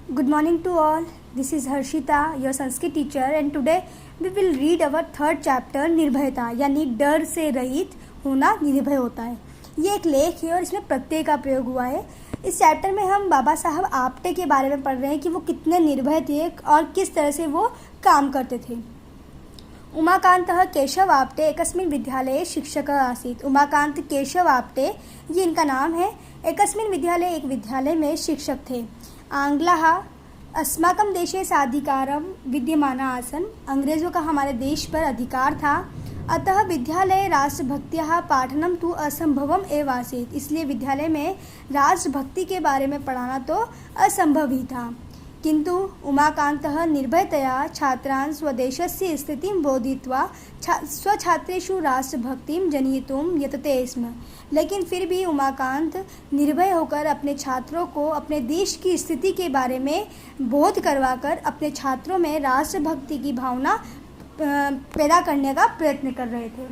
Good morning to all. This is Harshita, your Sanskrit teacher, and today we will read our third chapter निर्भयता यानी डर से रहित होना निर्भय होता है। ये एक लेख है और इसमें प्रत्यय का प्रयोग हुआ है। इस चैप्टर में हम बाबा साहब आप्टे के बारे में पढ़ रहे हैं कि वो कितने निर्भय थे और किस तरह से वो काम करते थे। उमाकान्तः केशव आप्टे एकस्मिन् विद्यालये शिक्षकः आसीत्। उमाकांत केशव आप्टे ये इनका नाम है। एकस्मिन् विद्यालये एक विद्यालय में शिक्षक थे। आंग्लाः अस्माकं देशे साधिकारं विद्यमाना आसन्। अंग्रेज़ों का हमारे देश पर अधिकार था। अतः विद्यालये राष्ट्रभक्त्याः पाठनं तु असंभवम् एव आसीत्। इसलिए विद्यालय में राष्ट्रभक्ति के बारे में पढ़ाना तो असंभव ही था। किंतु उमाकान्तः निर्भयतया छात्रान् स्वदेशस्य स्थितिं बोधयित्वा स्वछात्रेषु राष्ट्रभक्तिं जनयितुं यतते स्म। लेकिन फिर भी उमाकांत निर्भय होकर अपने छात्रों को अपने देश की स्थिति के बारे में बोध करवाकर अपने छात्रों में राष्ट्रभक्ति की भावना पैदा करने का प्रयत्न कर रहे थे।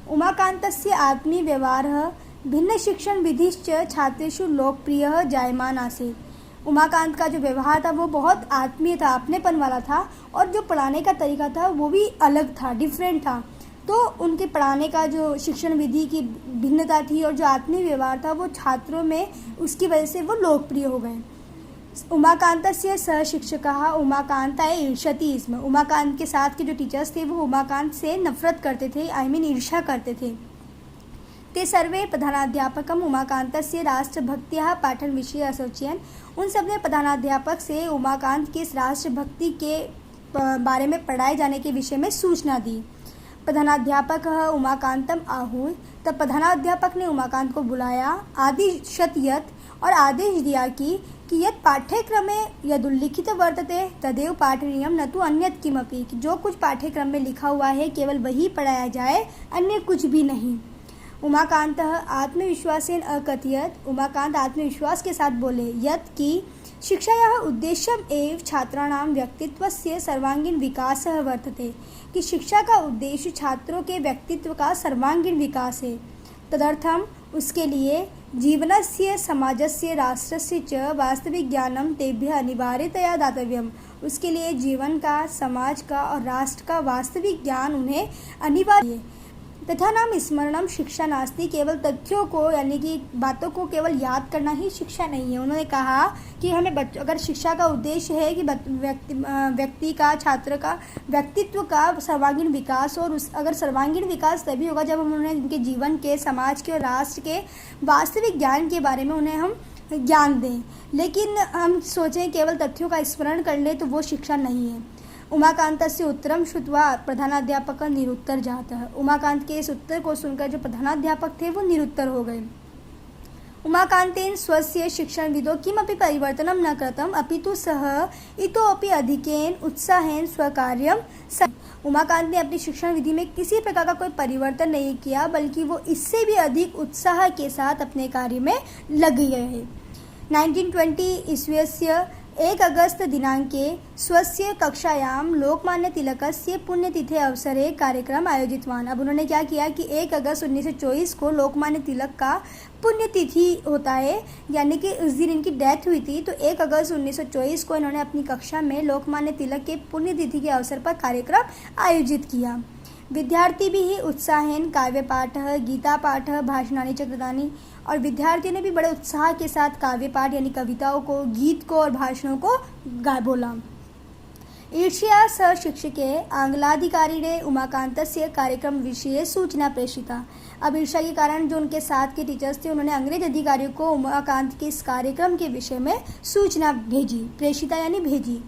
उमाकान्तस्य आत्मीय व्यवहारः भिन्न शिक्षण विधिश्च छात्रेषु लोकप्रियः जायमान आसीत्। उमाकांत का जो व्यवहार था वो बहुत आत्मीय था, अपनेपन वाला था और जो पढ़ाने का तरीका था वो भी अलग था, डिफरेंट था। तो उनके पढ़ाने का जो शिक्षण विधि की भिन्नता थी और जो आत्मीय व्यवहार था वो छात्रों में उसकी वजह से वो लोकप्रिय हो गए। उमाकान्तस्य सह शिक्षकाः उमाकान्ताय ईर्ष्यति स्म। उमाकांत के साथ के जो टीचर्स थे वो उमाकांत से नफरत करते थे, ईर्ष्या करते थे। ते सर्वे प्रधानाध्यापकम् उमाकान्तस्य राष्ट्रभक्त्याः पाठन विषये असोचयन्। उन सब ने प्रधानाध्यापक से उमाकांत के राष्ट्रभक्ति के बारे में पढ़ाए जाने के विषय में सूचना दी। प्रधानाध्यापक उमाकांतम आहूय। तब प्रधानाध्यापक ने उमाकांत को बुलाया। आदिशत यत् और आदेश दिया कि यत् पाठ्यक्रमे यदुल्लिखित वर्तते तदेव पाठनीयम न तो अन्यत् किमपि। कि जो कुछ पाठ्यक्रम में लिखा हुआ है केवल वही पढ़ाया जाए, अन्य कुछ भी नहीं। उमाकान्तः आत्मविश्वासेन अकथयत्। उमाकांत आत्मविश्वास के साथ बोले यत् कि शिक्षायाः उद्देश्यम् एव छात्राणां व्यक्तित्वस्य सर्वांगीण विकासः वर्तते। कि शिक्षा का उद्देश्य छात्रों के व्यक्तित्व का सर्वांगीण विकास है। तदर्थम उसके लिए जीवनस्य समाजस्य राष्ट्रस्य च वास्तविक ज्ञानं तेभ्यः अनिवार्यतया दातव्यम्। उसके लिए जीवन का, समाज का और राष्ट्र का वास्तविक ज्ञान उन्हें अनिवार्य है। तथा नाम स्मरणम शिक्षा नास्ति। केवल तथ्यों को यानी कि बातों को केवल याद करना ही शिक्षा नहीं है। उन्होंने कहा कि हमें अगर शिक्षा का उद्देश्य है कि व्यक्ति का, छात्र का व्यक्तित्व का सर्वांगीण विकास, और अगर सर्वांगीण विकास तभी होगा जब हम उन्हें उनके जीवन के, समाज के और राष्ट्र के वास्तविक ज्ञान के बारे में उन्हें हम ज्ञान दें। लेकिन हम सोचें केवल तथ्यों का स्मरण कर ले तो वो शिक्षा नहीं है। उमाकान्तस्य उत्तरं श्रुत्वा प्रधानाध्यापकः निरुत्तर जातः। उमाकांत के इस उत्तर को सुनकर जो प्रधानाध्यापक थे वो निरुत्तर हो गए। उमाकान्तेन स्वस्य शिक्षणविदो किमपि परिवर्तनं न कृतम् अपितु सः इतोपि अधिकेन उत्साहेन स्वकार्यं। उमाकांत ने अपनी शिक्षण विधि में किसी प्रकार का कोई परिवर्तन नहीं किया, बल्कि वो इससे भी अधिक उत्साह के साथ अपने कार्य में लग गए हैं। 1920 ईस्वीस्य 1 अगस्त दिनांके स्वस्य कक्षायां लोकमान्य तिलकस्य पुण्यतिथि अवसरे कार्यक्रम आयोजितवान्। अब उन्होंने क्या किया कि 1 अगस्त 1924 को लोकमान्य तिलक का पुण्यतिथि होता है, यानी कि उस दिन इनकी डेथ हुई थी। तो 1 अगस्त 1924 को इन्होंने अपनी कक्षा में लोकमान्य तिलक के पुण्यतिथि के अवसर पर कार्यक्रम आयोजित किया। विद्यार्थी भी ही उत्साहेन काव्यपाठ, गीतापाठ, भाषणानि च कृतानि। और विद्यार्थियों ने भी बड़े उत्साह के साथ काव्यपाठ यानी कविताओं को, गीत को और भाषणों को बोला। ईर्ष्या सह शिक्षके आंग्लाधिकारी ने उमाकान्तस्य कार्यक्रम विषये सूचना प्रेषिता। अब ईर्ष्या के कारण जो उनके साथ के टीचर्स थे उन्होंने अंग्रेज अधिकारियों को उमाकांत के इस कार्यक्रम के विषय में सूचना भेजी। प्रेषिता यानी भेजी।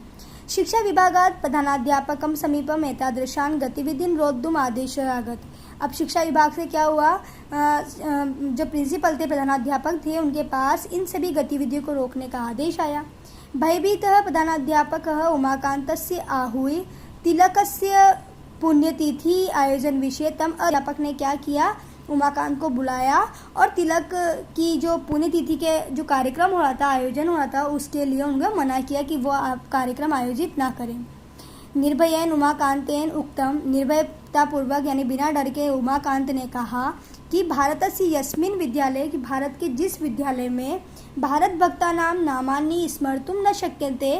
शिक्षा विभागात् प्रधानाध्यापकं समीपम एतादृशान् गतिविधिं रोद्धुम् आदेशः आगत। अब शिक्षा विभाग से क्या हुआ, जो प्रिंसिपल थे, प्रधानाध्यापक थे, उनके पास इन सभी गतिविधियों को रोकने का आदेश आया। भयभीतः प्रधानाध्यापकः उमाकान्तस्य आहूय तिलकस्य पुण्यतिथि आयोजन विषये। तम अध्यापक ने क्या किया, उमाकांत को बुलाया और तिलक की जो पुण्यतिथि के जो कार्यक्रम हो रहा था, आयोजन हो रहा था, उसके लिए उनको मना किया कि वो कार्यक्रम आयोजित ना करें। निर्भयेन उमाकांतेन उक्तम। निर्भयतापूर्वक यानी बिना डर के उमाकांत ने कहा कि भारतस्य यस्मिन् विद्यालय, कि भारत के जिस विद्यालय में भारत भक्तानां नामानि स्मर्तुं न शक्यन्ते,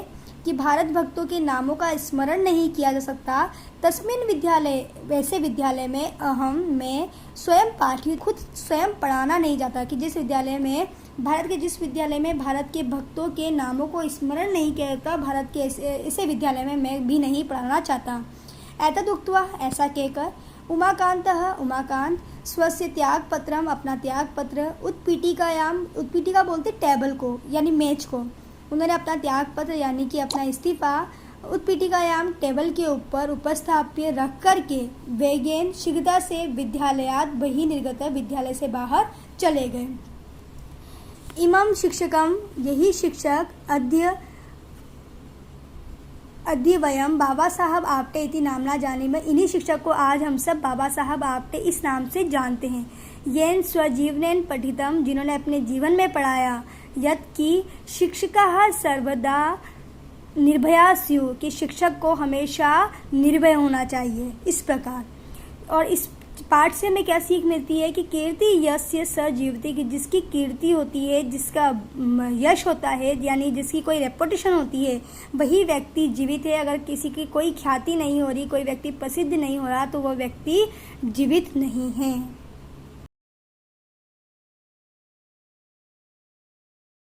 कि भारत भक्तों के नामों का स्मरण नहीं किया जा सकता। तस्मिन् विद्यालय, वैसे विद्यालय में अहम मैं स्वयं पाठी, खुद स्वयं पढ़ाना नहीं जाता, कि जिस विद्यालय में जिस विद्यालय में भारत के भक्तों के नामों को स्मरण नहीं किया जाता, भारत के ऐसे विद्यालय में मैं भी नहीं पढ़ाना चाहता। एतदुक्त्वा, ऐसा कहकर, उमाकांत स्वस्य त्यागपत्रम, अपना त्यागपत्र, उत्पीठिकायाम, उत्पीठिका बोलते टेबल को यानी मेज को, उन्होंने अपना त्यागपत्र यानी कि अपना इस्तीफा उत्पीठिकायाम टेबल के ऊपर उपस्थाप्य रख करके वेगेन शीघ्रता से विद्यालयात् बहिर्निर्गत, विद्यालय से बाहर चले गए। इमं शिक्षकम, यही शिक्षक, अद्य वयम बाबा साहब आप्टे इति नामना जाने में, इन्हीं शिक्षक को आज हम सब बाबा साहब आप्टे इस नाम से जानते हैं। येन स्वजीवनेन पठितम, जिन्होंने अपने जीवन में पढ़ाया, यत् की शिक्षकाः सर्वदा निर्भया स्युः, कि शिक्षक को हमेशा निर्भय होना चाहिए। इस प्रकार, और इस पाठ से हमें क्या सीख मिलती है कि कीर्ति यस्य स जीवति, कि जिसकी कीर्ति होती है, जिसका यश होता है, यानी जिसकी कोई रेपुटेशन होती है, वही व्यक्ति जीवित है। अगर किसी की कोई ख्याति नहीं हो रही, कोई व्यक्ति प्रसिद्ध नहीं हो रहा, तो वह व्यक्ति जीवित नहीं है।